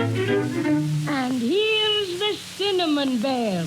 And here's the cinnamon bear.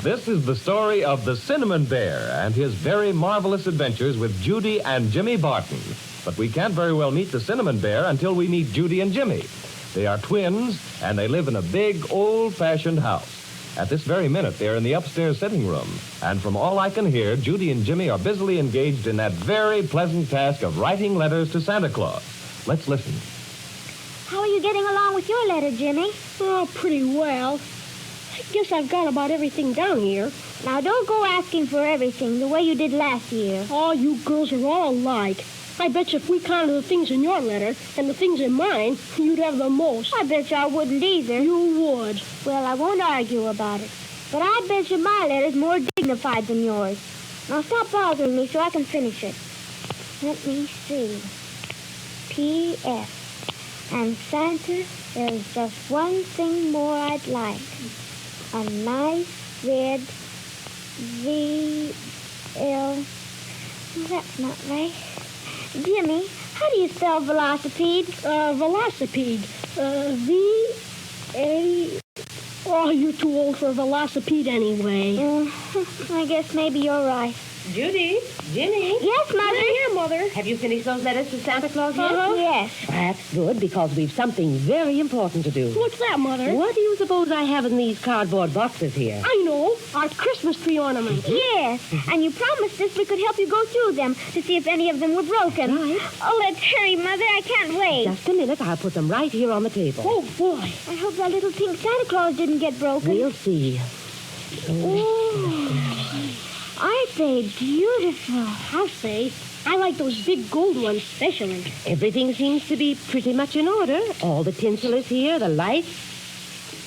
This is the story of the Cinnamon Bear and his very marvelous adventures with Judy and Jimmy Barton. But we can't very well meet the Cinnamon Bear until we meet Judy and Jimmy. They are twins, and they live in a big, old-fashioned house. At this very minute, they're in the upstairs sitting room. And from all I can hear, Judy and Jimmy are busily engaged in that very pleasant task of writing letters to Santa Claus. Let's listen. How are you getting along with your letter, Jimmy? Oh, pretty well. I guess I've got about everything down here. Now, don't go asking for everything the way you did last year. Oh, you girls are all alike. I bet you if we counted the things in your letter and the things in mine, you'd have the most. I bet you I wouldn't either. You would. Well, I won't argue about it. But I bet you my letter's more dignified than yours. Now, stop bothering me so I can finish it. Let me see. P.S. And Santa, there's just one thing more I'd like. A nice red V.L. That's not right. Jimmy, how do you spell velocipede? Velocipede. V-A... Oh, you're too old for velocipede anyway. I guess maybe you're right. Judy, Jimmy. Yes, Mother. Here, Mother. Have you finished those letters to Santa Claus yet? Uh-huh. Yes. That's good, because we've something very important to do. What's that, Mother? What do you suppose I have in these cardboard boxes here? I know. Our Christmas tree ornaments. Yes, and you promised us we could help you go through them to see if any of them were broken. Right. Oh, let's hurry, Mother. I can't wait. Just a minute. I'll put them right here on the table. Oh, boy. I hope that little pink Santa Claus didn't get broken. We'll see. Oh, aren't they beautiful? I'll say. I like those big gold ones especially. Everything seems to be pretty much in order. All the tinsel is here, the lights.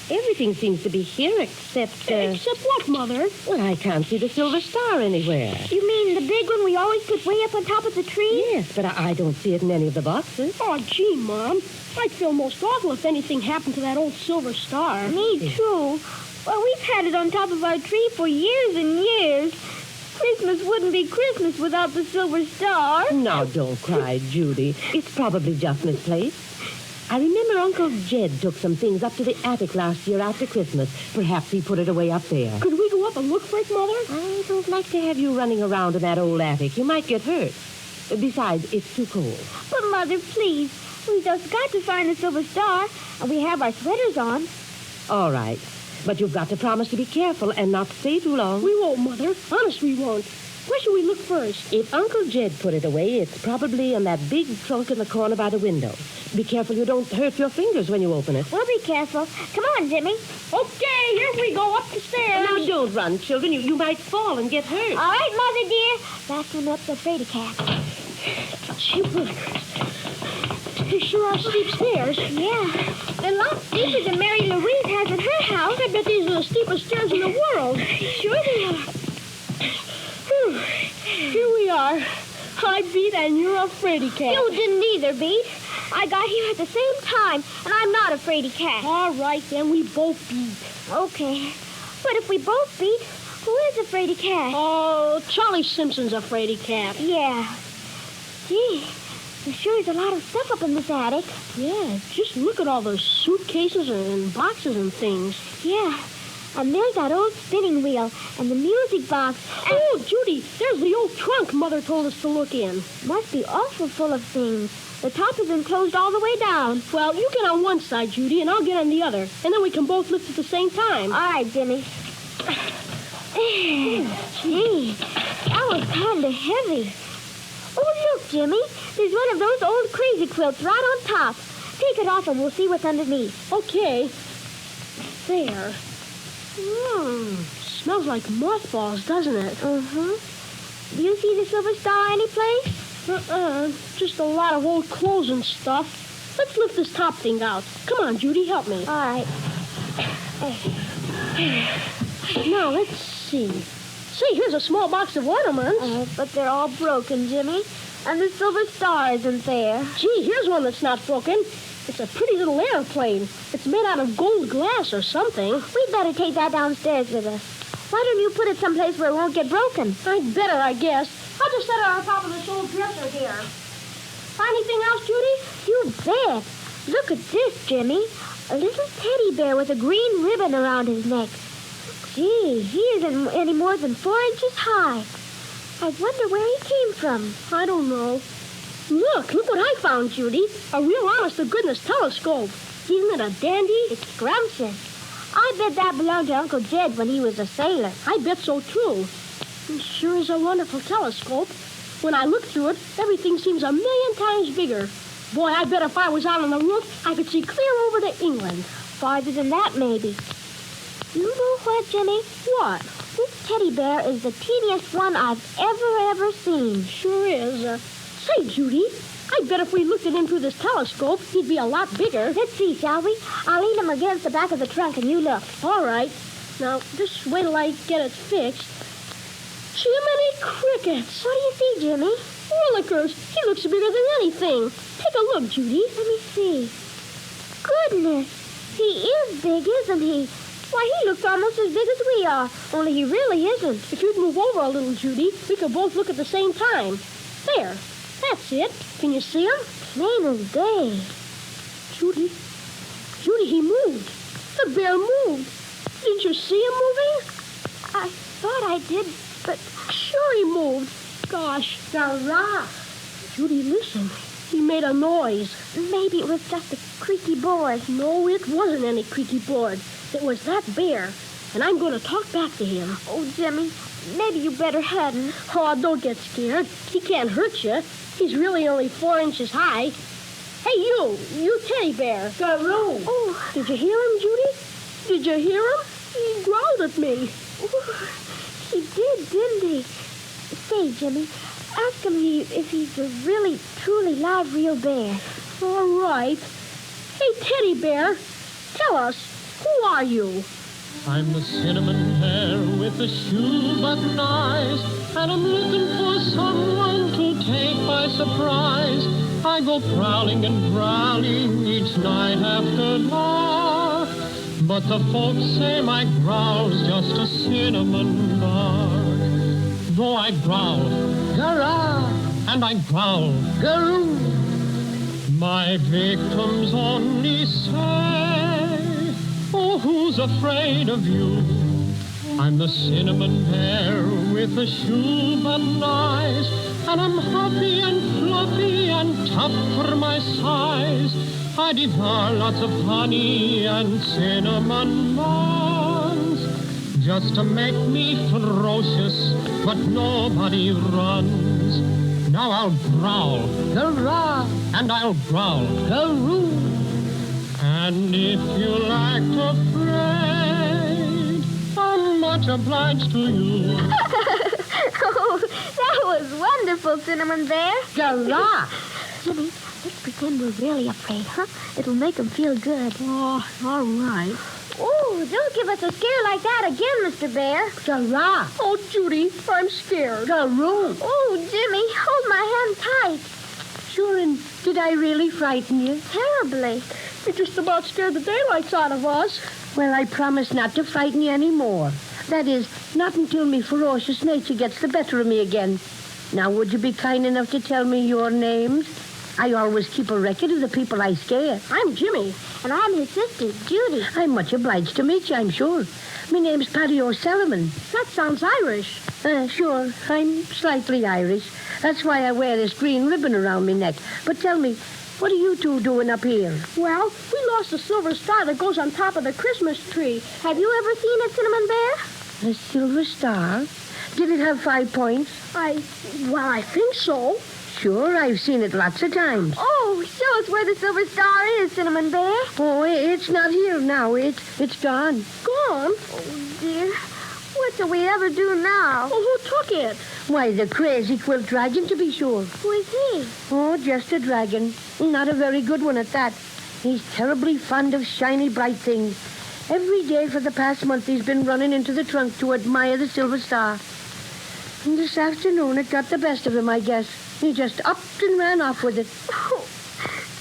Everything seems to be here except... Except what, Mother? Well, I can't see the silver star anywhere. You mean the big one we always put way up on top of the tree? Yes, but I don't see it in any of the boxes. Oh, gee, Mom. I'd feel most awful if anything happened to that old silver star. Me too. Well, we've had it on top of our tree for years and years. Christmas wouldn't be Christmas without the silver star. Now, don't cry, Judy. It's probably just misplaced. I remember Uncle Jed took some things up to the attic last year after Christmas. Perhaps he put it away up there. Could we go up and look for it, Mother? I don't like to have you running around in that old attic. You might get hurt. Besides, it's too cold. But, Mother, please, we just got to find the silver star, and we have our sweaters on. All right. But you've got to promise to be careful and not stay too long. We won't, Mother. Honest, we won't. Where should we look first? If Uncle Jed put it away, it's probably in that big trunk in the corner by the window. Be careful you don't hurt your fingers when you open it. We'll be careful. Come on, Jimmy. Okay, here we go up the stairs. Now, don't run, children. You might fall and get hurt. All right, Mother, dear. Last one up's a fraidy cat. Gee whiz. They sure are steep stairs. Yeah. They're a lot steeper than Mary Louise has at her house. I bet these are the steepest stairs in the world. Sure they are. Whew. Here we are. I beat and you're a fraidy cat. You didn't either, Beat. I got here at the same time, and I'm not a fraidy cat. All right, then we both beat. Okay. But if we both beat, who is a fraidy cat? Oh, Charlie Simpson's a fraidy cat. Yeah. Gee, there sure is a lot of stuff up in this attic. Yeah, just look at all those suitcases and boxes and things. Yeah. And there's that old spinning wheel and the music box. And Oh, Judy, there's the old trunk Mother told us to look in. must be awful full of things. The top has been closed all the way down. Well, you get on one side, Judy, and I'll get on the other. And then we can both lift at the same time. All right, Jimmy. Gee, that was kind of heavy. Oh, look, Jimmy. There's one of those old crazy quilts right on top. Take it off and we'll see what's underneath. Okay. There. Smells like mothballs, doesn't it? Uh-huh. Do you see the silver star anyplace? Just a lot of old clothes and stuff. Let's lift this top thing out. Come on, Judy, help me. All right. Now, let's see. See, here's a small box of ornaments. But they're all broken, Jimmy. And the silver star isn't there. Gee, here's one that's not broken. It's a pretty little airplane. It's made out of gold glass or something. We'd better take that downstairs with us. Why don't you put it someplace where it won't get broken? I'd better, I guess. I'll just set it on top of this old dresser here. Find anything else, Judy? You bet. Look at this, Jimmy. A little teddy bear with a green ribbon around his neck. Gee, he isn't any more than 4 inches high. I wonder where he came from. I don't know. Look what I found, Judy. A real honest-to-goodness telescope. Isn't it a dandy? It's scrumptious. I bet that belonged to Uncle Jed when he was a sailor. I bet so, too. It sure is a wonderful telescope. When I look through it, everything seems a million times bigger. Boy, I bet if I was out on the roof, I could see clear over to England. Farther than that, maybe. You know what, Jimmy? What? This teddy bear is the teeniest one I've ever seen. Sure is. Say, Judy, I bet if we looked at him through this telescope, he'd be a lot bigger. Let's see, shall we? I'll lean him against the back of the trunk and you look. All right. Now, just wait till I get it fixed. Jiminy crickets. What do you see, Jimmy? Willikers, he looks bigger than anything. Take a look, Judy. Let me see. Goodness, he is big, isn't he? Why, he looks almost as big as we are, only he really isn't. If you'd move over a little, Judy, we could both look at the same time. There. That's it. Can you see him? Plain as day. Judy, he moved. The bear moved. Didn't you see him moving? I thought I did, but... Sure he moved. Gosh. Hurrah! Judy, listen. He made a noise. Maybe it was just a creaky board. No, it wasn't any creaky board. It was that bear. And I'm going to talk back to him. Oh, Jimmy, maybe you better hadn't. Oh, don't get scared. He can't hurt you. He's really only 4 inches high. Hey, you teddy bear. Garoo. Oh, did you hear him, Judy? Did you hear him? He growled at me. Ooh, he did, didn't he? Say, Jimmy, ask him if he's a really, truly live, real bear. All right. Hey, teddy bear, tell us, who are you? I'm the cinnamon bear with the shoe button eyes, and I'm looking for someone to take by surprise. I go prowling and prowling each night after dark, but the folks say my growl's just a cinnamon bark. Though I growl, garah, and I growl, garoo, my victims only say, oh, who's afraid of you? I'm the cinnamon bear with the shoe button eyes, and I'm huffy and fluffy and tough for my size. I devour lots of honey and cinnamon buns, just to make me ferocious, but nobody runs. Now I'll growl, garah, and I'll growl, garoo. And if you like afraid, I'm much obliged to you. Oh, that was wonderful, Cinnamon Bear. Garah! Jimmy, let's pretend we're really afraid, huh? It'll make them feel good. Oh, all right. Oh, don't give us a scare like that again, Mr. Bear. Garah! Oh, Judy, I'm scared. Garoo! Oh, Jimmy, hold my hand tight. Sure, and did I really frighten you? Terribly. You just about scared the daylights out of us. Well, I promise not to frighten you any more. That is, not until me ferocious nature gets the better of me again. Now, would you be kind enough to tell me your names? I always keep a record of the people I scare. I'm Jimmy. And I'm his sister, Judy. I'm much obliged to meet you, I'm sure. My name's Paddy O'Sullivan. That sounds Irish. Sure, I'm slightly Irish. That's why I wear this green ribbon around my neck. But tell me, what are you two doing up here? Well, we lost the silver star that goes on top of the Christmas tree. Have you ever seen a Cinnamon Bear? A silver star? Did it have 5 points? I think so. Sure, I've seen it lots of times. Oh, show us where the silver star is, Cinnamon Bear. Oh, it's not here now. It's gone. Gone? Oh, dear. What shall we ever do now? Oh, who took it? Why, the crazy quilt dragon, to be sure. Who is he? Oh, just a dragon. Not a very good one at that. He's terribly fond of shiny, bright things. Every day for the past month he's been running into the trunk to admire the Silver Star. And this afternoon it got the best of him, I guess. He just upped and ran off with it.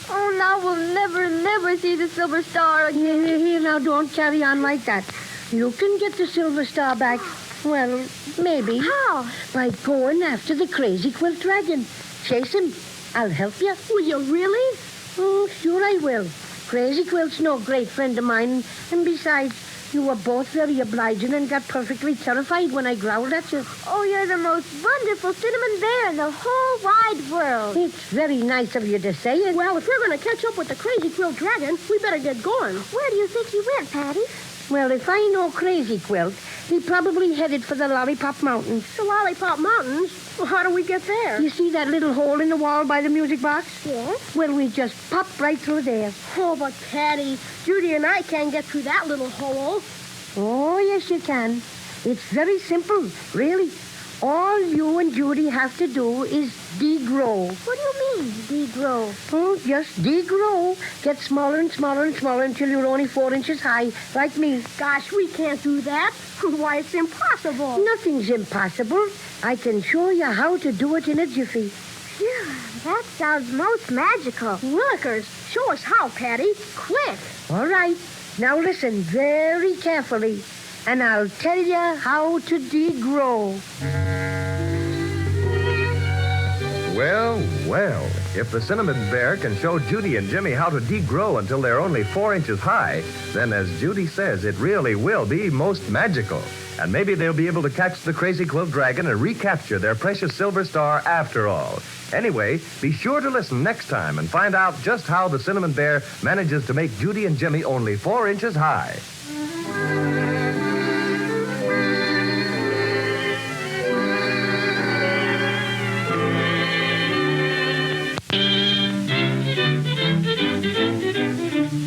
Oh, now we'll never see the Silver Star again. Here, now, don't carry on like that. You can get the Silver Star back. Well, maybe. How? By going after the crazy quilt dragon. Chase him. I'll help you. Will you really? Oh, sure I will. Crazy Quilt's no great friend of mine. And besides, you were both very obliging and got perfectly terrified when I growled at you. Oh, you're the most wonderful cinnamon bear in the whole wide world. It's very nice of you to say it. Well, if we're going to catch up with the crazy quilt dragon, we better get going. Where do you think he went, Patty? Well, if I know Crazy Quilt, he probably headed for the Lollipop Mountains. The Lollipop Mountains? Well, how do we get there? You see that little hole in the wall by the music box? Yes. Well, we just pop right through there. Oh, but Patty, Judy and I can't get through that little hole. Oh, yes, you can. It's very simple, really. All you and Judy have to do is degrow. What do you mean, degrow? Oh, just degrow. Get smaller and smaller and smaller until you're only 4 inches high, like me. Gosh, we can't do that. Why, it's impossible. Nothing's impossible. I can show you how to do it in a jiffy. Phew, that sounds most magical. Willikers, show us how, Patty. Quick. All right. Now listen very carefully, and I'll tell you how to degrow. Well, well, if the Cinnamon Bear can show Judy and Jimmy how to degrow until they're only 4 inches high, then as Judy says, it really will be most magical. And maybe they'll be able to catch the Crazy Quilt Dragon and recapture their precious Silver Star after all. Anyway, be sure to listen next time and find out just how the Cinnamon Bear manages to make Judy and Jimmy only 4 inches high.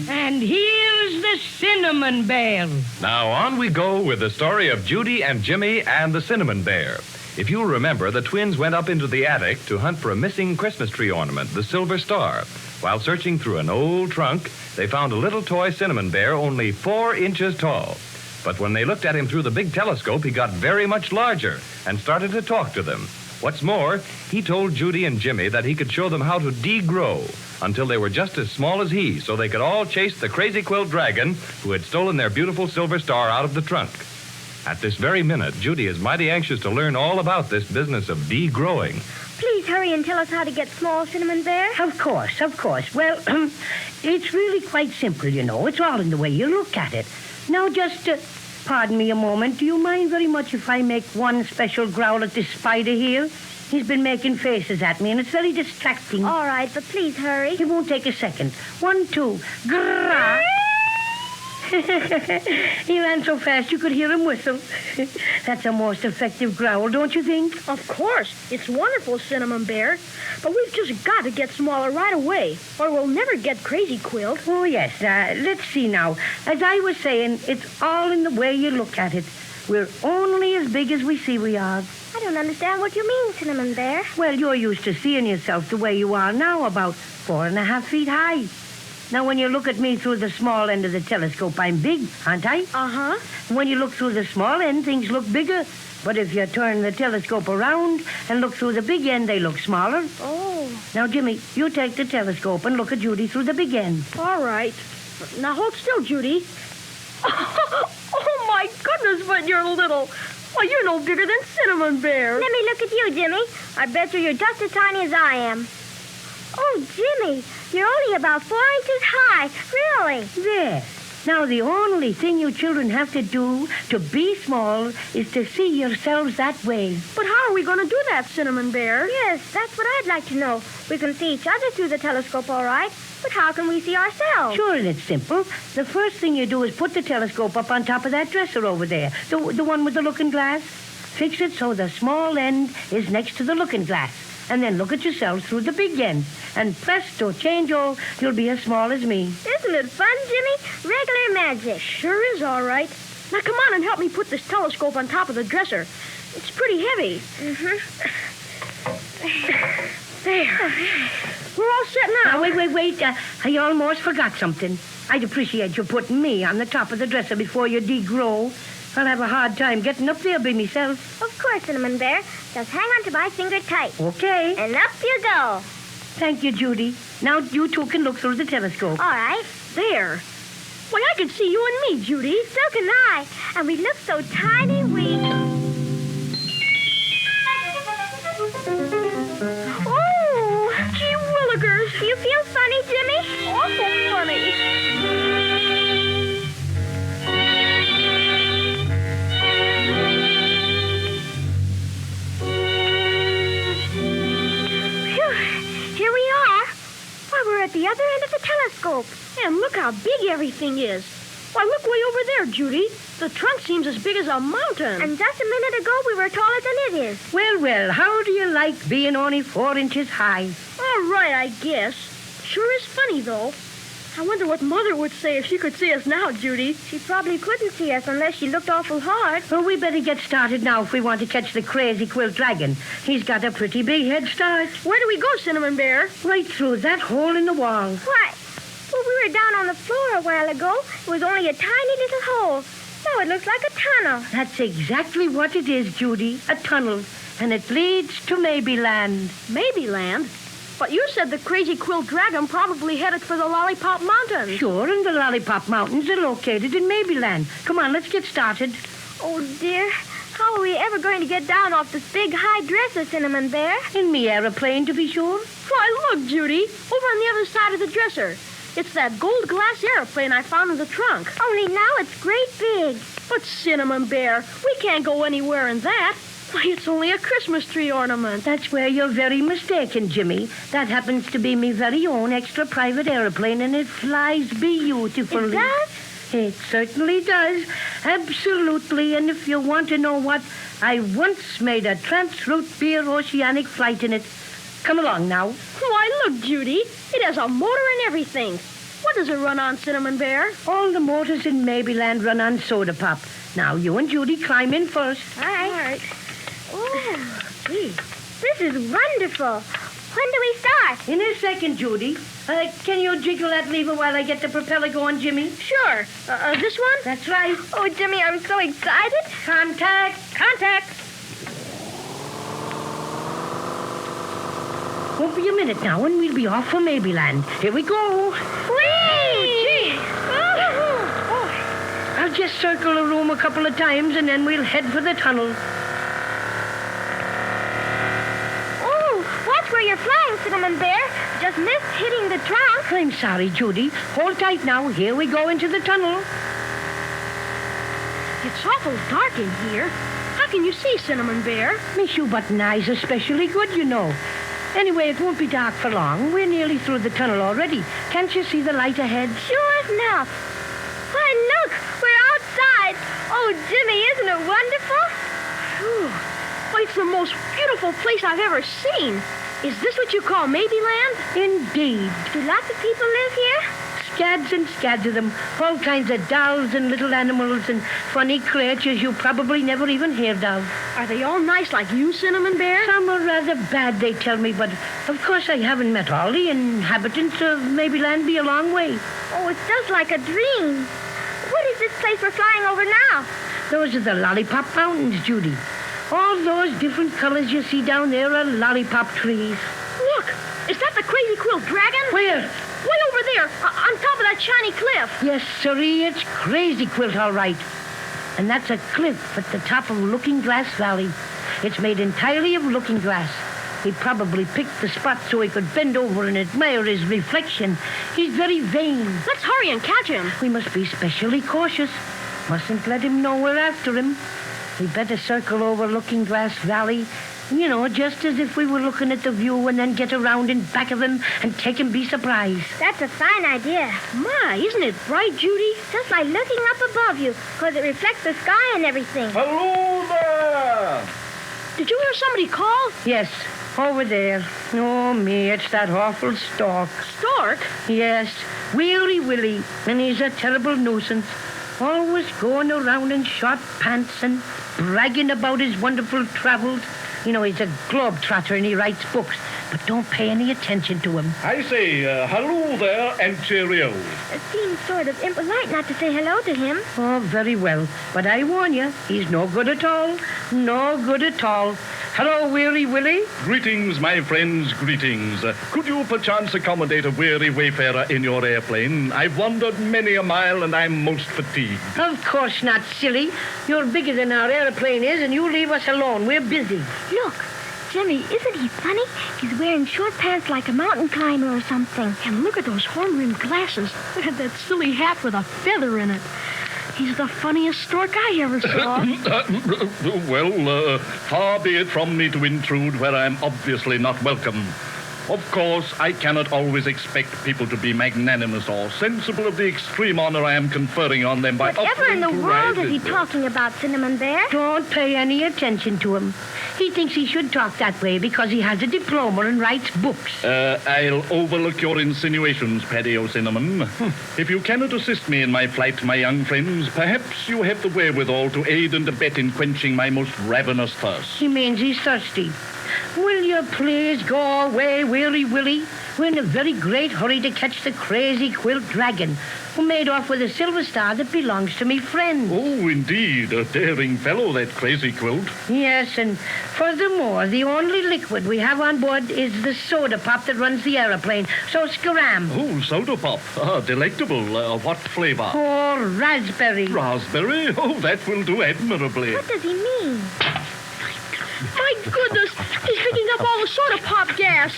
And here's the Cinnamon Bear. Now on we go with the story of Judy and Jimmy and the Cinnamon Bear. If you'll remember, the twins went up into the attic to hunt for a missing Christmas tree ornament, the Silver Star. While searching through an old trunk, they found a little toy Cinnamon Bear only 4 inches tall. But when they looked at him through the big telescope, he got very much larger and started to talk to them. What's more, he told Judy and Jimmy that he could show them how to degrow until they were just as small as he, so they could all chase the Crazy Quilt Dragon who had stolen their beautiful Silver Star out of the trunk. At this very minute, Judy is mighty anxious to learn all about this business of degrowing. Please hurry and tell us how to get small, Cinnamon Bear. Of course, of course. Well, it's really quite simple, you know. It's all in the way you look at it. Now, just, pardon me a moment. Do you mind very much if I make one special growl at this spider here? He's been making faces at me, and it's very distracting. All right, but please hurry. It won't take a second. 1, 2, grrrr. He ran so fast you could hear him whistle. That's a most effective growl, don't you think? Of course. It's wonderful, Cinnamon Bear. But we've just got to get smaller right away, or we'll never get Crazy Quilt. Oh, yes. Let's see now. As I was saying, it's all in the way you look at it. We're only as big as we see we are. I don't understand what you mean, Cinnamon Bear. Well, you're used to seeing yourself the way you are now, about 4.5 feet high. Now, when you look at me through the small end of the telescope, I'm big, aren't I? Uh-huh. When you look through the small end, things look bigger. But if you turn the telescope around and look through the big end, they look smaller. Oh. Now, Jimmy, you take the telescope and look at Judy through the big end. All right. Now hold still, Judy. Oh, my goodness, but you're little. Why, you're no bigger than Cinnamon Bear. Let me look at you, Jimmy. I bet you're just as tiny as I am. Oh, Jimmy, you're only about 4 inches high. Really? There. Now, the only thing you children have to do to be small is to see yourselves that way. But how are we going to do that, Cinnamon Bear? Yes, that's what I'd like to know. We can see each other through the telescope, all right. But how can we see ourselves? Sure, and it's simple. The first thing you do is put the telescope up on top of that dresser over there, the one with the looking glass. Fix it so the small end is next to the looking glass. And then look at yourselves through the big end. And presto, change-o, you'll be as small as me. Isn't it fun, Jimmy? Regular magic. Sure is all right. Now come on and help me put this telescope on top of the dresser. It's pretty heavy. Mm-hmm. There. We're all set now. Wait. I almost forgot something. I'd appreciate you putting me on the top of the dresser before you degrow. I'll have a hard time getting up there by myself. Of course, Cinnamon Bear. Just hang on to my finger tight. Okay. And up you go. Thank you, Judy. Now you two can look through the telescope. All right. There. Why, I can see you and me, Judy. So can I. And we look so tiny, Oh! Gee willikers. You feel funny, Jimmy? Awful funny. Here we are. Why, we're at the other end of the telescope. And look how big everything is. Why, look way over there, Judy. The trunk seems as big as a mountain. And just a minute ago, we were taller than it is. Well, how do you like being only 4 inches high? All right, I guess. Sure is funny, though. I wonder what Mother would say if she could see us now, Judy. She probably couldn't see us unless she looked awful hard. Well, we better get started now if we want to catch the crazy quilt dragon. He's got a pretty big head start. Where do we go, Cinnamon Bear? Right through that hole in the wall. Why? Well, we were down on the floor a while ago. It was only a tiny little hole. Now it looks like a tunnel. That's exactly what it is, Judy. A tunnel. And it leads to Maybeland. Maybeland? But you said the crazy quilt dragon probably headed for the Lollipop Mountains. Sure, and the Lollipop Mountains are located in Maybeland. Come on, let's get started. Oh, dear. How are we ever going to get down off this big high dresser, Cinnamon Bear? In me aeroplane, to be sure. Why, look, Judy. Over on the other side of the dresser. It's that gold glass airplane I found in the trunk. Only now it's great big. But, Cinnamon Bear, we can't go anywhere in that. Why, it's only a Christmas tree ornament. That's where you're very mistaken, Jimmy. That happens to be me very own extra private airplane, and it flies beautifully. It does? It certainly does. Absolutely. And if you want to know what, I once made a transroute beer oceanic flight in it. Come along now. Why, look, Judy. It has a motor and everything. What does it run on, Cinnamon Bear? All the motors in Maybeland run on soda pop. Now, you and Judy climb in first. All right. Oh, gee. This is wonderful. When do we start? In a second, Judy. Can you jiggle that lever while I get the propeller going, Jimmy? Sure. This one? That's right. Oh, Jimmy, I'm so excited. Contact. Won't be a minute now, and we'll be off for Maybeland. Here we go. Whee! Oh. I'll just circle the room a couple of times, and then we'll head for the tunnel. Oh, watch where you're flying, Cinnamon Bear. Just missed hitting the trunk. I'm sorry, Judy. Hold tight now. Here we go into the tunnel. It's awful dark in here. How can you see, Cinnamon Bear? My shoe button eyes are especially good, you know. Anyway, it won't be dark for long. We're nearly through the tunnel already. Can't you see the light ahead? Sure enough. Why, look, we're outside. Oh, Jimmy, isn't it wonderful? Phew. Why, it's the most beautiful place I've ever seen. Is this what you call Maybeland? Indeed. Do lots of people live here? Scads and scads of them. All kinds of dolls and little animals and funny creatures you probably never even heard of. Are they all nice like you, Cinnamon Bear? Some are rather bad, they tell me, but of course I haven't met all the inhabitants of Maybeland be a long way. Oh, it's just like a dream. What is this place we're flying over now? Those are the Lollipop Mountains, Judy. All those different colors you see down there are lollipop trees. Look, is that the crazy quilt dragon? Where? Way over there, on top of that shiny cliff. Yes, sirree, it's Crazy Quilt, all right. And that's a cliff at the top of Looking Glass Valley. It's made entirely of looking glass. He probably picked the spot so he could bend over and admire his reflection. He's very vain. Let's hurry and catch him. We must be specially cautious. Mustn't let him know we're after him. We better circle over Looking Glass Valley, you know, just as if we were looking at the view, and then get around in back of him and take him by surprise. That's a fine idea. My, isn't it bright, Judy? Just like looking up above you, because it reflects the sky and everything. Hello there! Did you hear somebody call? Yes, over there. Oh, me, it's that awful stork. Stork? Yes, Weary Willie, and he's a terrible nuisance. Always going around in short pants and bragging about his wonderful travels. You know, he's a globetrotter and he writes books. but don't pay any attention to him. I say, hello there and cheerio. It seems sort of impolite not to say hello to him. Oh, very well. But I warn you, he's no good at all. No good at all. Hello, Weary Willie. Greetings, my friends, greetings. Could you perchance accommodate a weary wayfarer in your airplane? I've wandered many a mile and I'm most fatigued. Of course not, silly. You're bigger than our airplane is, and you leave us alone. We're busy. Look, Jimmy, isn't he funny? He's wearing short pants like a mountain climber or something. And look at those horn-rimmed glasses. Look at that silly hat with a feather in it. He's the funniest stork I ever saw. Well, far be it from me to intrude where I'm obviously not welcome. Of course, I cannot always expect people to be magnanimous or sensible of the extreme honor I am conferring on them by Whatever in the offering to world ride is he with- talking about, Cinnamon Bear? Don't pay any attention to him. He thinks he should talk that way because he has a diploma and writes books. I'll overlook your insinuations, Paddy O'Cinnamon. If you cannot assist me in my flight, my young friends, perhaps you have the wherewithal to aid and abet in quenching my most ravenous thirst. He means he's thirsty. Will you please go away, Weary Willie? We're in a very great hurry to catch the crazy quilt dragon who made off with a silver star that belongs to me friend. Oh, indeed, a daring fellow, that crazy quilt. Yes, and furthermore, the only liquid we have on board is the soda pop that runs the aeroplane. So scram. Oh, soda pop. Delectable. What flavor? Oh, raspberry. Raspberry? Oh, that will do admirably. What does he mean? My goodness, he's picking up all the soda pop gas.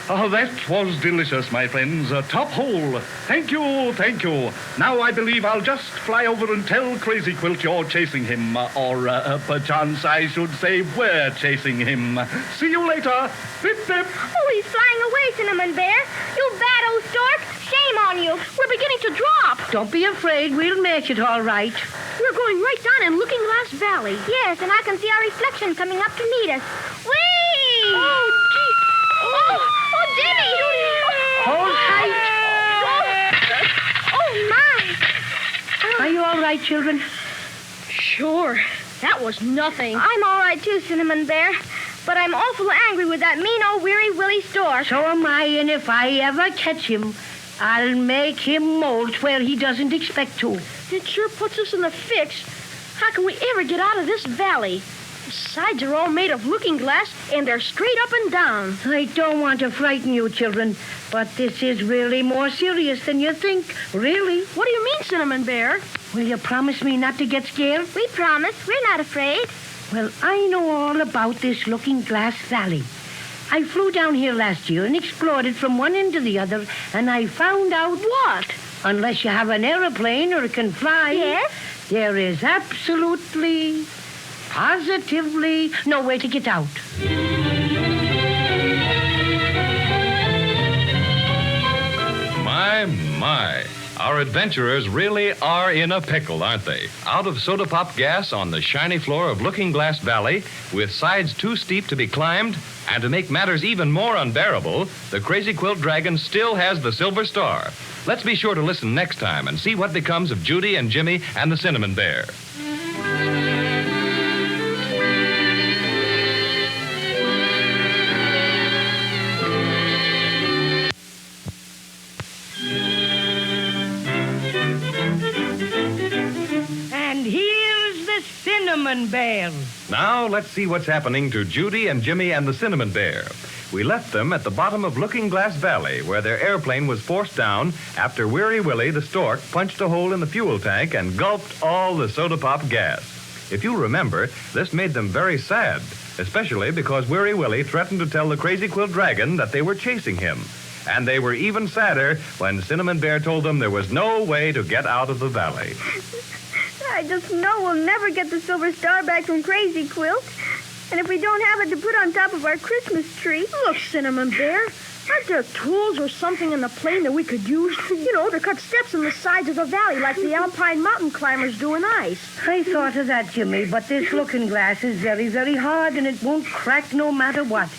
That was delicious, my friends. Top hole. Thank you, thank you. Now I believe I'll just fly over and tell Crazy Quilt you're chasing him. Or perchance I should say we're chasing him. See you later. Pip, pip. Oh, he's flying away, Cinnamon Bear. You bad old stork. Shame on you. We're beginning to drop. Don't be afraid. We'll make it all right. We're going right down in Looking Glass Valley. Yes, and I can see our reflection coming up to meet us. Whee! Oh, gee. Oh, Jimmy! Hold tight. Oh, my. Are you all right, children? Sure. That was nothing. I'm all right, too, Cinnamon Bear. But I'm awful angry with that mean old Weary Willie stork. So am I, and if I ever catch him, I'll make him molt where he doesn't expect to. It sure puts us in a fix. How can we ever get out of this valley? The sides are all made of looking glass, and they're straight up and down. I don't want to frighten you, children, but this is really more serious than you think. Really. What do you mean, Cinnamon Bear? Will you promise me not to get scared? We promise. We're not afraid. Well, I know all about this Looking Glass Valley. I flew down here last year and explored it from one end to the other, and I found out what? Unless you have an airplane or can fly, Yes? there is absolutely, positively no way to get out. My. Our adventurers really are in a pickle, aren't they? Out of soda pop gas on the shiny floor of Looking Glass Valley, with sides too steep to be climbed, and to make matters even more unbearable, the Crazy Quilt Dragon still has the Silver Star. Let's be sure to listen next time and see what becomes of Judy and Jimmy and the Cinnamon Bear. And here's the Cinnamon Bear. Now, let's see what's happening to Judy and Jimmy and the Cinnamon Bear. We left them at the bottom of Looking Glass Valley, where their airplane was forced down after Weary Willie, the stork, punched a hole in the fuel tank and gulped all the soda pop gas. If you remember, this made them very sad, especially because Weary Willie threatened to tell the Crazy Quilt Dragon that they were chasing him. And they were even sadder when Cinnamon Bear told them there was no way to get out of the valley. I just know we'll never get the Silver Star back from Crazy Quilt. And if we don't have it to put on top of our Christmas tree... Look, Cinnamon Bear, aren't there tools or something in the plane that we could use? You know, to cut steps in the sides of the valley like the alpine mountain climbers do in ice. I thought of that, Jimmy, but this Looking Glass is very, very hard, and it won't crack no matter what.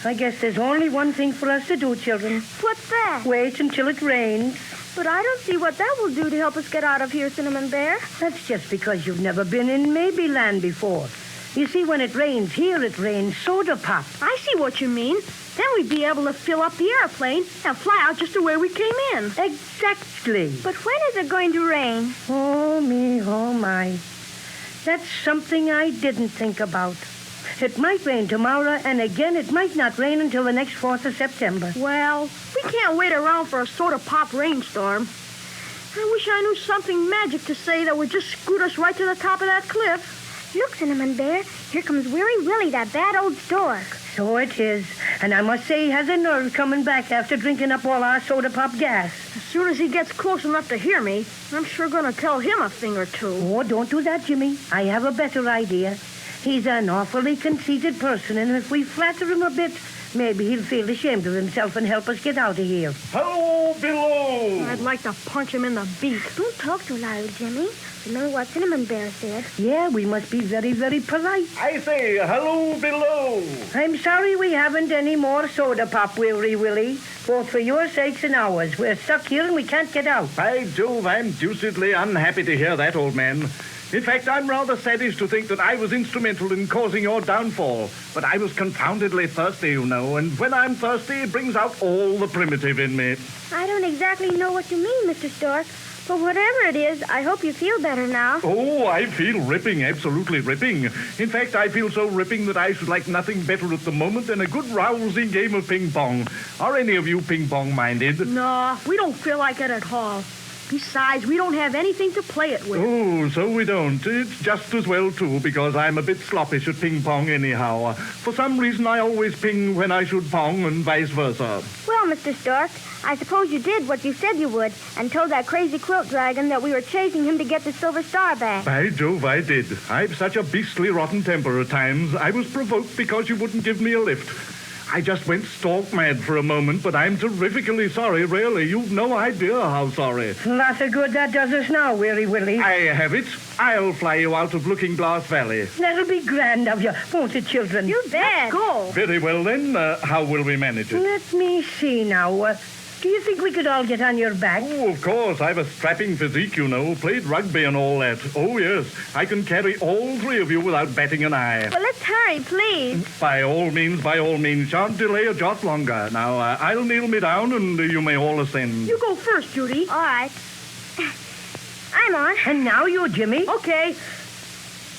I guess there's only one thing for us to do, children. What's that? Wait until it rains. But I don't see what that will do to help us get out of here, Cinnamon Bear. That's just because you've never been in Maybe Land before. You see, when it rains here, it rains soda pop. I see what you mean. Then we'd be able to fill up the airplane and fly out just the way we came in. Exactly. But when is it going to rain? Oh, me, oh, my. That's something I didn't think about. It might rain tomorrow, and again, it might not rain until the next 4th of September. Well, we can't wait around for a soda pop rainstorm. I wish I knew something magic to say that would just scoot us right to the top of that cliff. Look, Cinnamon Bear, here comes Weary Willie, that bad old stork. So it is. And I must say he has a nerve coming back after drinking up all our soda pop gas. As soon as he gets close enough to hear me, I'm sure going to tell him a thing or two. Oh, don't do that, Jimmy. I have a better idea. He's an awfully conceited person, and if we flatter him a bit, maybe he'll feel ashamed of himself and help us get out of here. Hello below! I'd like to punch him in the beak. Don't talk so loud, Jimmy. Remember what Cinnamon Bear said. Yeah, we must be very, very polite. I say, hello below! I'm sorry we haven't any more soda pop, Weary Willie. Both for your sakes and ours. We're stuck here and we can't get out. By Jove, I'm deucedly unhappy to hear that, old man. In fact, I'm rather saddened to think that I was instrumental in causing your downfall. But I was confoundedly thirsty, you know, and when I'm thirsty, it brings out all the primitive in me. I don't exactly know what you mean, Mr. Stork. But whatever it is, I hope you feel better now. Oh, I feel ripping, absolutely ripping. In fact, I feel so ripping that I should like nothing better at the moment than a good rousing game of ping pong. Are any of you ping pong minded? No, we don't feel like it at all. Besides, we don't have anything to play it with. Oh, so we don't. It's just as well, too, because I'm a bit sloppish at ping pong anyhow. For some reason, I always ping when I should pong and vice versa. Well, Mr. Stork, I suppose you did what you said you would and told that crazy quilt dragon that we were chasing him to get the silver star back. By Jove, I did. I've such a beastly rotten temper at times. I was provoked because you wouldn't give me a lift. I just went stork mad for a moment, but I'm terrifically sorry, really. You've no idea how sorry. Lots of good that does us now, Weary Willie. I have it. I'll fly you out of Looking Glass Valley. That'll be grand of you, won't it, children? You bet. Go. Very well, then. How will we manage it? Let me see now. Do you think we could all get on your back? Oh, of course. I've a strapping physique, you know. Played rugby and all that. Oh, yes. I can carry all three of you without batting an eye. Well, let's hurry, please. By all means. Shan't delay a jot longer. Now, I'll kneel me down and you may all ascend. You go first, Judy. All right. I'm on. And now you, Jimmy. Okay.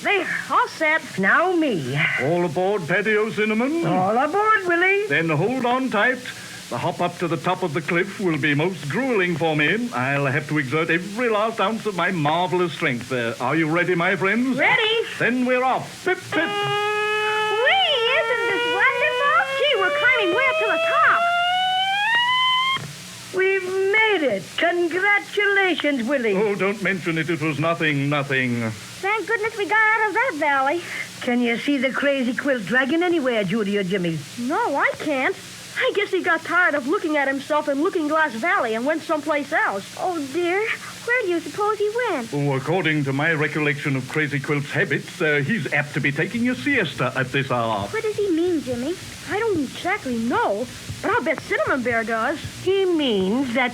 There, all set. Now me. All aboard, Patio Cinnamon? All aboard, Willie. Then hold on tight. The hop up to the top of the cliff will be most grueling for me. I'll have to exert every last ounce of my marvelous strength. Are you ready, my friends? Ready? Then we're off. Pip, pip. Whee! Isn't this wonderful? Gee, we're climbing way up to the top. We've made it. Congratulations, Willie. Oh, don't mention it. It was nothing. Thank goodness we got out of that valley. Can you see the crazy quilt dragon anywhere, Judy or Jimmy? No, I can't. I guess he got tired of looking at himself in Looking Glass Valley and went someplace else. Oh, dear. Where do you suppose he went? Oh, according to my recollection of Crazy Quilt's habits, he's apt to be taking a siesta at this hour. What does he mean, Jimmy? I don't exactly know, but I'll bet Cinnamon Bear does. He means that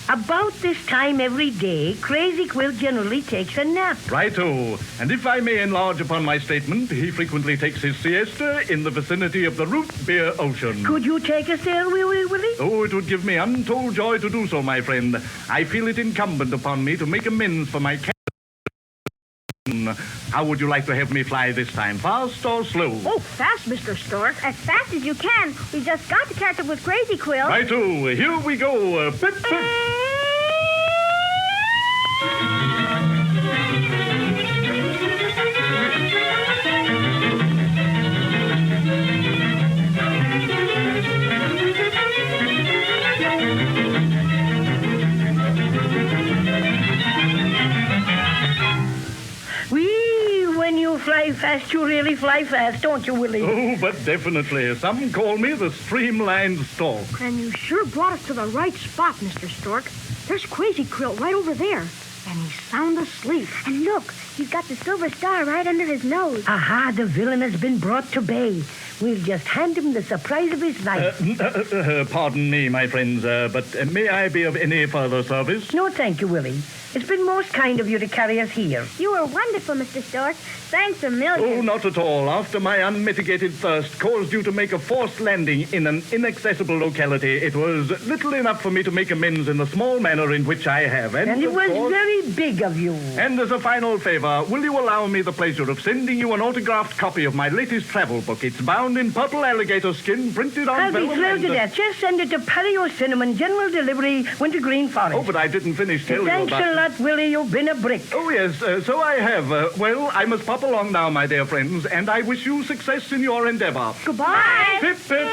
about this time every day, Crazy Quilt generally takes a nap. Righto. And if I may enlarge upon my statement, he frequently takes his siesta in the vicinity of the Root Beer Ocean. Could you take us there, Willie? Oh, it would give me untold joy to do so, my friend. I feel it incumbent upon me to make amends for my How would you like to have me fly this time, fast or slow? Oh, fast, Mr. Stork. As fast as you can. We just got to catch up with Crazy Quilt. Righto. Here we go. Pip, pip. When you fly fast, you really fly fast, don't you, Willie? Oh, but definitely. Some call me the streamlined stork. And you sure brought us to the right spot, Mr. Stork. There's Crazy Quilt right over there. And he's sound asleep. And look, He's got the silver star right under his nose. Aha, the villain has been brought to bay. We'll just hand him the surprise of his life. Pardon me, my friends, but may I be of any further service? No, thank you, Willie. It's been most kind of you to carry us here. You were wonderful, Mr. Stork. Thanks a million. Oh, not at all. After my unmitigated thirst caused you to make a forced landing in an inaccessible locality, it was little enough for me to make amends in the small manner in which I have. And it of was course- very big of you. And as a final favor, will you allow me the pleasure of sending you an autographed copy of my latest travel book? It's bound in purple alligator skin, printed on I'll be vellum thrilled to and- death. Just send it to Patio Cinnamon, General Delivery, Wintergreen Forest. Oh, but I didn't finish telling you Thanks about... a lot, Willie. You've been a brick. Oh, yes, so I have. Well, I must pop along now, my dear friends, and I wish you success in your endeavor. Goodbye. Pip, pip.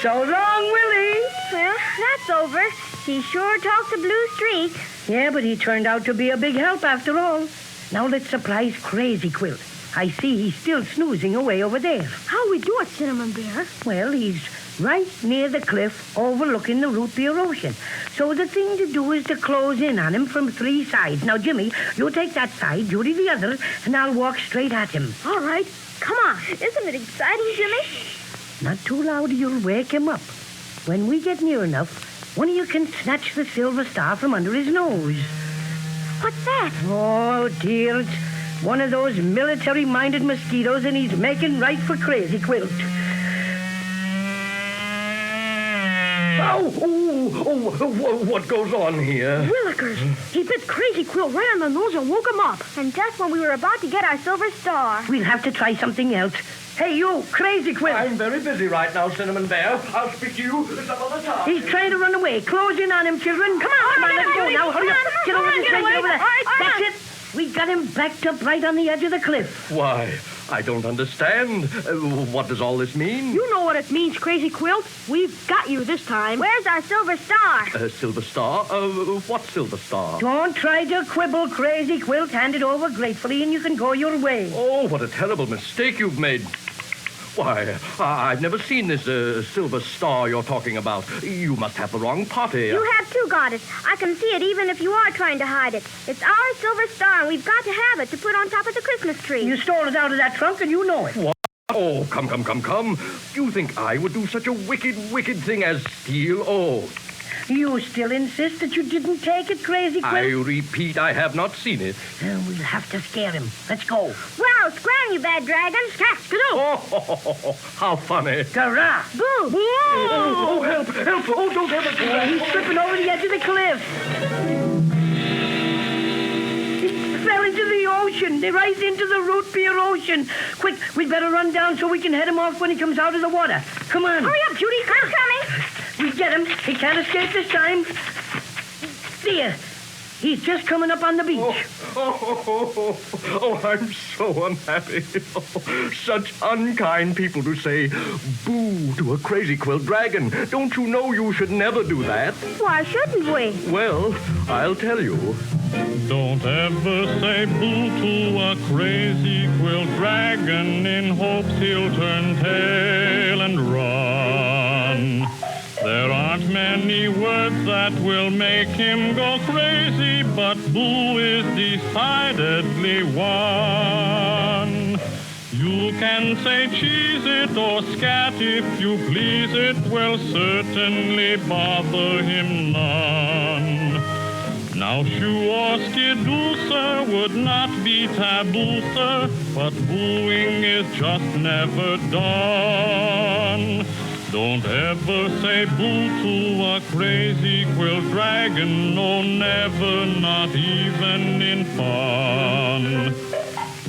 So long, Willie. Well, that's over. He sure talks a blue streak. Yeah, but he turned out to be a big help after all. Now let's surprise Crazy Quilt. I see he's still snoozing away over there. How we do it, Cinnamon Bear? Well, he's right near the cliff overlooking the root beer ocean. So the thing to do is to close in on him from 3 sides. Now, Jimmy, you take that side, Judy the other, and I'll walk straight at him. All right. Come on. Isn't it exciting, Jimmy? Not too loud, you'll wake him up. When we get near enough, one of you can snatch the silver star from under his nose. What's that? Oh, dear, it's one of those military-minded mosquitoes, and he's making right for Crazy Quilt. What goes on here? Willikers. He bit Crazy Quill right on the nose and woke him up. And just when we were about to get our silver star. We'll have to try something else. Hey, you, Crazy Quilt. I'm very busy right now, Cinnamon Bear. I'll speak to you some other time. He's trying to run away. Close in on him, children. Come on, let's go now. Hurry up. Get over this way, over there. That's it. We got him backed up right on the edge of the cliff. Why, I don't understand. What does all this mean? You know what it means, Crazy Quilt. We've got you this time. Where's our silver star? Silver Star? What Silver Star? Don't try to quibble, Crazy Quilt. Hand it over gratefully and you can go your way. Oh, what a terrible mistake you've made. Why, I've never seen this Silver Star you're talking about. You must have the wrong party. You have too, Goddess. I can see it even if you are trying to hide it. It's our silver star, and we've got to have it to put on top of the Christmas tree. You stole it out of that trunk and you know it. What? Oh, come. You think I would do such a wicked thing as steal? Oh, You still insist that you didn't take it, Crazy Quilt? I repeat, I have not seen it. We'll have to scare him. Let's go. Wow, scram, you bad dragon. Skidoo. Oh, how funny. Hurrah! Boo. Oh, help. Oh, don't ever do that. He's slipping over the edge of the cliff. He fell into the ocean. Right into the root beer ocean. Quick, we'd better run down so we can head him off when he comes out of the water. Come on. Hurry up, Judy. I'm coming. We get him. He can't escape this time. There. He's just coming up on the beach. Oh, I'm so unhappy. Such unkind people to say boo to a Crazy Quilt dragon. Don't you know you should never do that? Why shouldn't we? Well, I'll tell you. Don't ever say boo to a crazy quilt dragon in hopes he'll turn tail and run. There aren't many words that will make him go crazy, but boo is decidedly one. You can say cheese it or scat if you please, it will certainly bother him none. Now, shoo or skidoo, sir, would not be taboo, sir, but booing is just never done. Don't ever say boo to a crazy quilt dragon, no, never, not even in fun.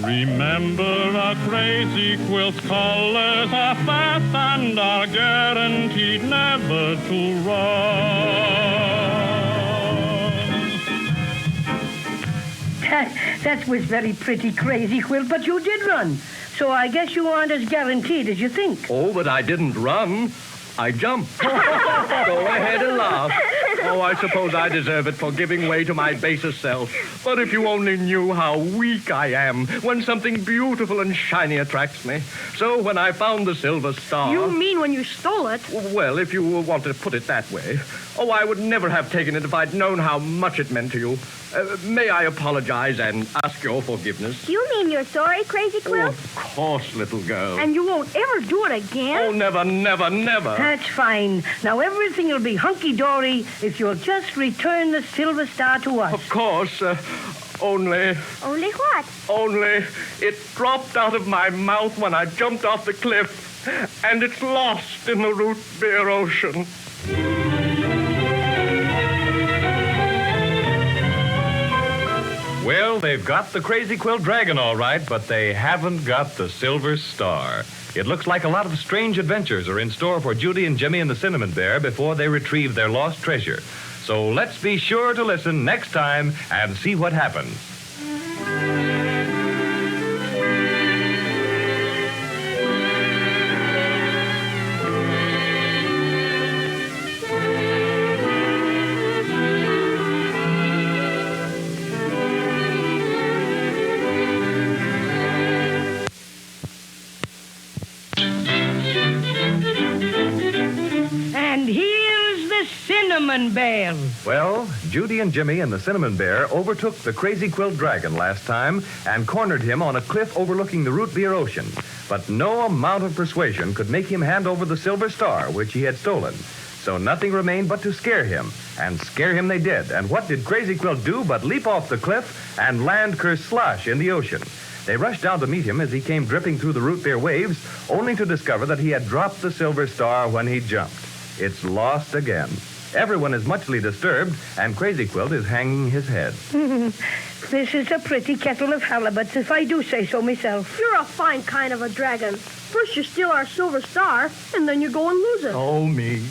Remember, a crazy quilt's colors are fast and are guaranteed never to run. That was very pretty, Crazy Quilt, but you did run. So I guess you aren't as guaranteed as you think. Oh, but I didn't run. I jumped. Go ahead and laugh. Oh, I suppose I deserve it for giving way to my basest self. But if you only knew how weak I am when something beautiful and shiny attracts me. So when I found the silver star... You mean when you stole it? Well, if you want to put it that way. Oh, I would never have taken it if I'd known how much it meant to you. May I apologize and ask your forgiveness? Do you mean you're sorry, Crazy Oh, Quilt? of course, little girl. And you won't ever do it again? Oh, never, never, never. That's fine. Now everything will be hunky-dory if you'll just return the Silver Star to us. Of course, only Only what? it dropped out of my mouth when I jumped off the cliff, and it's lost in the root beer ocean. Well, they've got the Crazy Quilt Dragon all right, but they haven't got the Silver Star. It looks like a lot of strange adventures are in store for Judy and Jimmy and the Cinnamon Bear before they retrieve their lost treasure. So let's be sure to listen next time and see what happens. And here's the Cinnamon Bear. Well, Judy and Jimmy and the Cinnamon Bear overtook the Crazy Quilt Dragon last time and cornered him on a cliff overlooking the Root Beer Ocean. But no amount of persuasion could make him hand over the Silver Star, which he had stolen. So nothing remained but to scare him. And scare him they did. And what did Crazy Quilt do but leap off the cliff and land kerslosh in the ocean? They rushed down to meet him as he came dripping through the root beer waves, only to discover that he had dropped the Silver Star when he jumped. It's lost again. Everyone is muchly disturbed, and Crazy Quilt is hanging his head. This is a pretty kettle of halibuts, if I do say so myself. You're a fine kind of a dragon. First you steal our Silver Star, and then you go and lose it. Oh, me.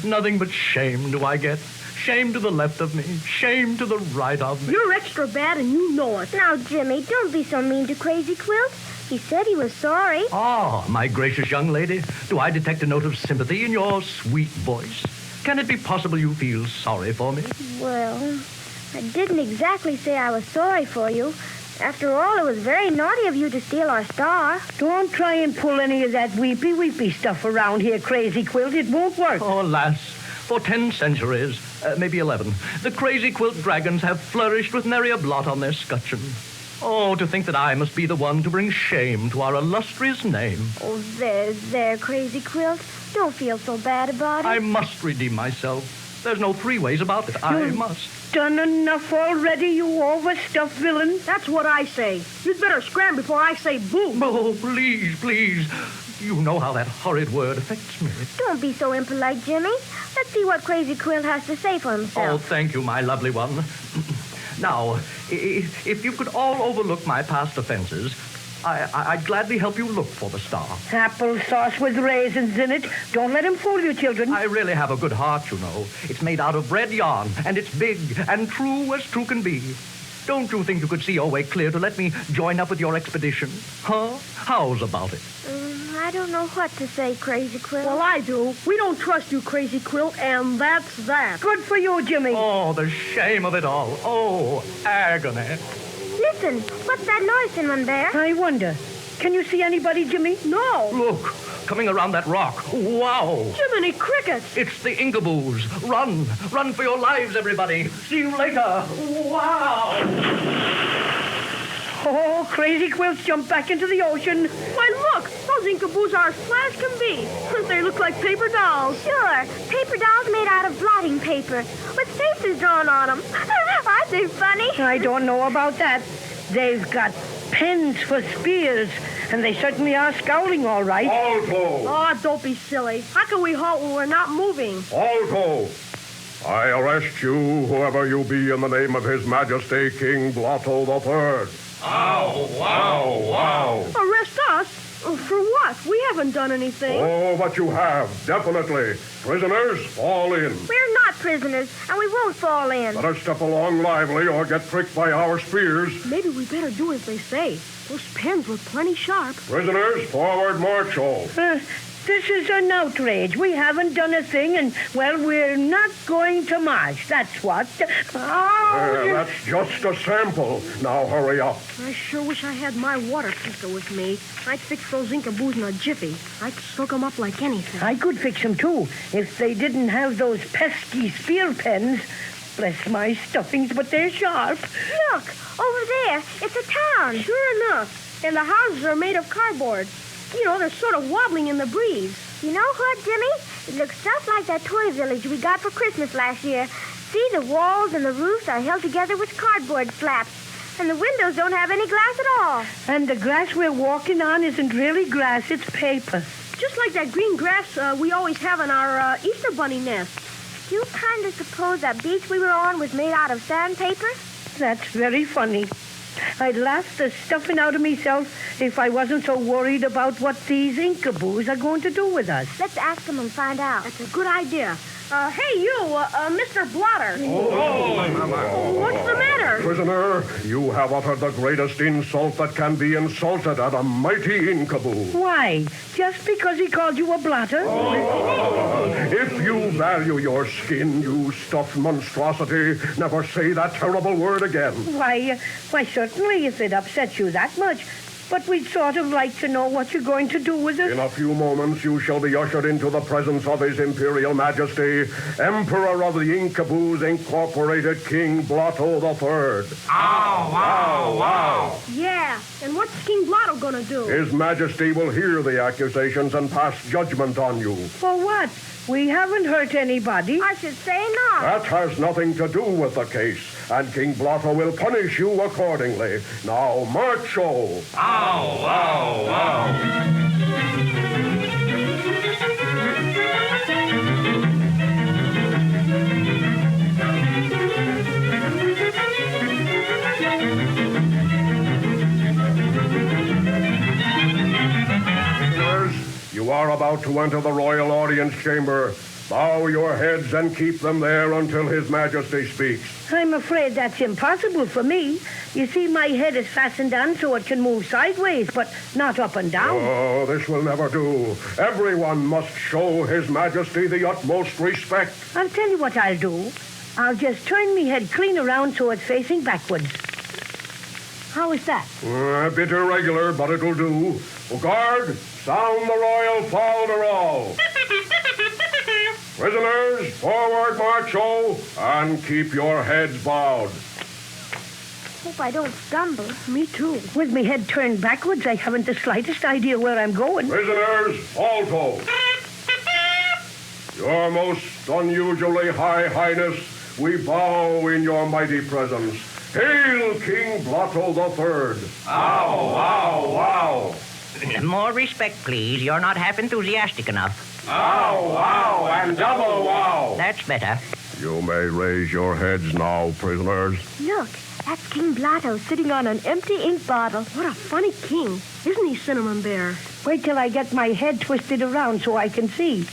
Nothing but shame do I get. Shame to the left of me. Shame to the right of me. You're extra bad, and you know it. Now, Jimmy, don't be so mean to Crazy Quilt. He said he was sorry. Ah, my gracious young lady. Do I detect a note of sympathy in your sweet voice? Can it be possible you feel sorry for me? Well, I didn't exactly say I was sorry for you. After all, it was very naughty of you to steal our star. Don't try and pull any of that weepy stuff around here, Crazy Quilt. It won't work. Oh, alas, for 10 centuries, maybe 11, the Crazy Quilt Dragons have flourished with nary a blot on their scutcheon. Oh, to think that I must be the one to bring shame to our illustrious name. Oh, there, Crazy Quilt. Don't feel so bad about it. I must redeem myself. There's no three ways about it. I must. Done enough already, you overstuffed villain. That's what I say. You'd better scram before I say boo. Oh, please, please. You know how that horrid word affects me. Don't be so impolite, Jimmy. Let's see what Crazy Quilt has to say for Oh, himself. thank you, my lovely one. Now, if you could all overlook my past offenses, I'd gladly help you look for the star. Applesauce with raisins in it. Don't let him fool you, children. I really have a good heart, you know. It's made out of red yarn, and it's big and true as true can be. Don't you think you could see your way clear to let me join up with your expedition? Huh? How's about it? I don't know what to say, Crazy Quilt. Well, I do. We don't trust you, Crazy Quilt, and that's that. Good for you, Jimmy. Oh, the shame of it all. Oh, agony. Listen, what's that noise, Cinnamon Bear? I wonder. Can you see anybody, Jimmy? No. Look, coming around that rock. Wow. Jiminy Crickets. It's the Ingaboos. Run. Run for your lives, everybody. See you later. Wow. Oh, Crazy Quilt's jumped back into the ocean. Why, look. Those Inkaboos are as flat as can be. They look like paper dolls. Sure, paper dolls made out of blotting paper with faces drawn on them. Aren't they funny? I don't know about that. They've got pens for spears, and they certainly are scowling all right. Alto! Oh, don't be silly. How can we halt when we're not moving? Alto! I arrest you, whoever you be, in the name of His Majesty King Blotto III. Ow, wow, wow. Arrest us? For what? We haven't done anything. Oh, but you have, definitely. Prisoners, fall in. We're not prisoners, and we won't fall in. Better step along lively or get pricked by our spears. Maybe we better do as they say. Those pens look plenty sharp. Prisoners, forward march all. This is an outrage. We haven't done a thing, and, well, we're not going to march. That's what. Oh, That's just a sample. Now hurry up. I sure wish I had my water pistol with me. I'd fix those Inkaboos in a jiffy. I'd soak them up like anything. I could fix them, too, if they didn't have those pesky spear pens. Bless my stuffings, but they're sharp. Look, over there. It's a town. Sure enough. And the houses are made of cardboard. You know, they're sort of wobbling in the breeze. You know what, Jimmy? It looks just like that toy village we got for Christmas last year. See, the walls and the roofs are held together with cardboard slabs. And the windows don't have any glass at all. And the grass we're walking on isn't really grass, it's paper. Just like that green grass we always have in our Easter bunny nest. You kind of suppose that beach we were on was made out of sandpaper? That's very funny. I'd laugh the stuffing out of myself if I wasn't so worried about what these Inkaboos are going to do with us. Let's ask them and find out. That's a good idea. Hey, you, Mr. Blotter. What's the matter? Prisoner, you have uttered the greatest insult that can be insulted at a mighty Inkaboo. Why? Just because he called you a blotter? If you value your skin, you stuffed monstrosity, never say that terrible word again. Why, certainly, if it upsets you that much. But we'd sort of like to know what you're going to do with it. In a few moments, you shall be ushered into the presence of His Imperial Majesty, Emperor of the Inkaboos Incorporated, King Blotto III. Wow. Yeah, and what's King Blotto gonna do? His Majesty will hear the accusations and pass judgment on you. For what? We haven't hurt anybody. I should say not. That has nothing to do with the case, and King Blotto will punish you accordingly. Now, marcho! You are about to enter the royal audience chamber. Bow your heads and keep them there until His Majesty speaks. I'm afraid that's impossible for me. You see, my head is fastened on so it can move sideways, but not up and down. Oh, this will never do. Everyone must show His Majesty the utmost respect. I'll tell you what I'll do. I'll just turn me head clean around so it's facing backwards. How is that? A bit irregular, but it'll do. Guard, sound the royal falderal. Prisoners, forward marcho, and keep your heads bowed. Hope I don't stumble. Me too. With me head turned backwards, I haven't the slightest idea where I'm going. Prisoners, alto. Your most unusually high highness, we bow in your mighty presence. Hail King Blotto III. Wow. More respect, please. You're not half enthusiastic enough. Wow, and double wow. That's better. You may raise your heads now, prisoners. Look, that's King Blotto sitting on an empty ink bottle. What a funny king. Isn't he, Cinnamon Bear? Wait till I get my head twisted around so I can see.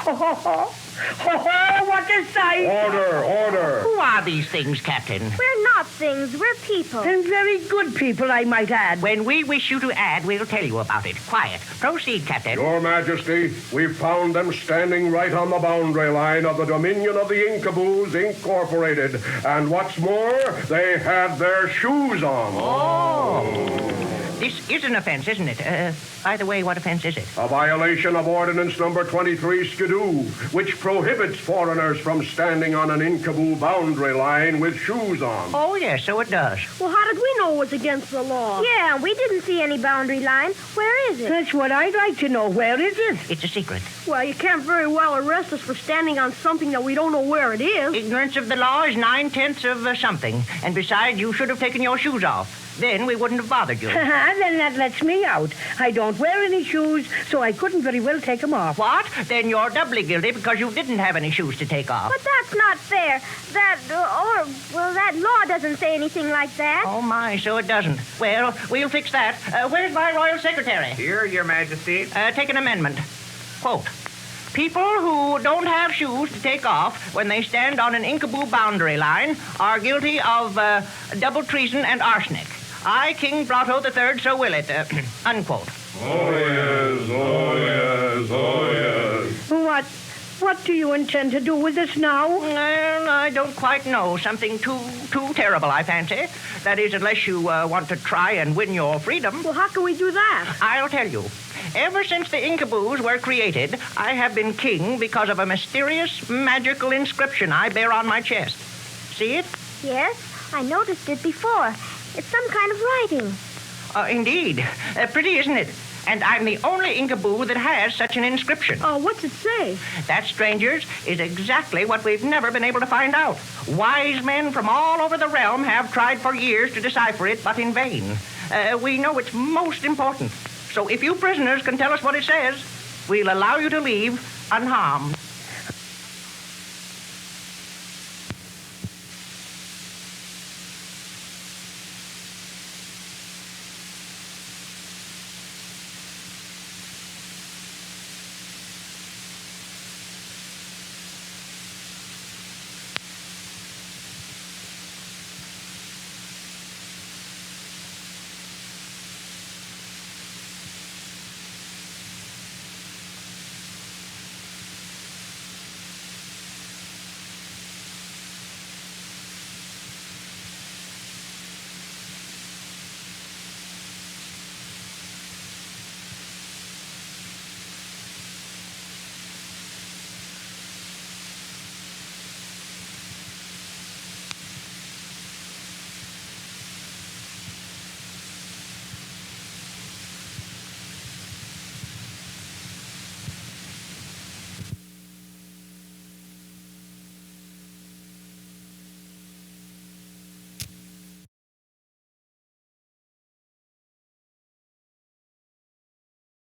Ho, ho, ho. Ho, ho, what a sight. Order. Who are these things, Captain? We're not things, we're people. And very good people, I might add. When we wish you to add, we'll tell you about it. Quiet. Proceed, Captain. Your Majesty, we've found them standing right on the boundary line of the Dominion of the Inkaboos Incorporated. And what's more, they had their shoes on. This is an offense, isn't it? By the way, what offense is it? A violation of Ordinance Number 23 Skidoo, which prohibits foreigners from standing on an Inkaboo boundary line with shoes on. Oh, yes, so it does. Well, how did we know it was against the law? Yeah, we didn't see any boundary line. Where is it? That's what I'd like to know. Where is it? It's a secret. Well, you can't very well arrest us for standing on something that we don't know where it is. Ignorance of the law is 9/10 of something. And besides, you should have taken your shoes off. Then we wouldn't have bothered you. Then that lets me out. I don't wear any shoes, so I couldn't very well take them off. What? Then you're doubly guilty because you didn't have any shoes to take off. But that's not fair. That law doesn't say anything like that. Oh, my, so it doesn't. Well, we'll fix that. Where's my royal secretary? Here, Your Majesty. Take an amendment. Quote, people who don't have shoes to take off when they stand on an Inkaboo boundary line are guilty of double treason and arsenic. I, King Blotto III, so will it. Unquote. Oh, yes. what do you intend to do with us now? Well, I don't quite know. Something too terrible, I fancy. That is, unless you want to try and win your freedom. Well, how can we do that? I'll tell you. Ever since the Inkaboos were created, I have been king because of a mysterious, magical inscription I bear on my chest. See it? Yes, I noticed it before. It's some kind of writing. Indeed. Pretty, isn't it? And I'm the only Inkaboo that has such an inscription. Oh, what's it say? That, strangers, is exactly what we've never been able to find out. Wise men from all over the realm have tried for years to decipher it, but in vain. We know it's most important. So if you prisoners can tell us what it says, we'll allow you to leave unharmed.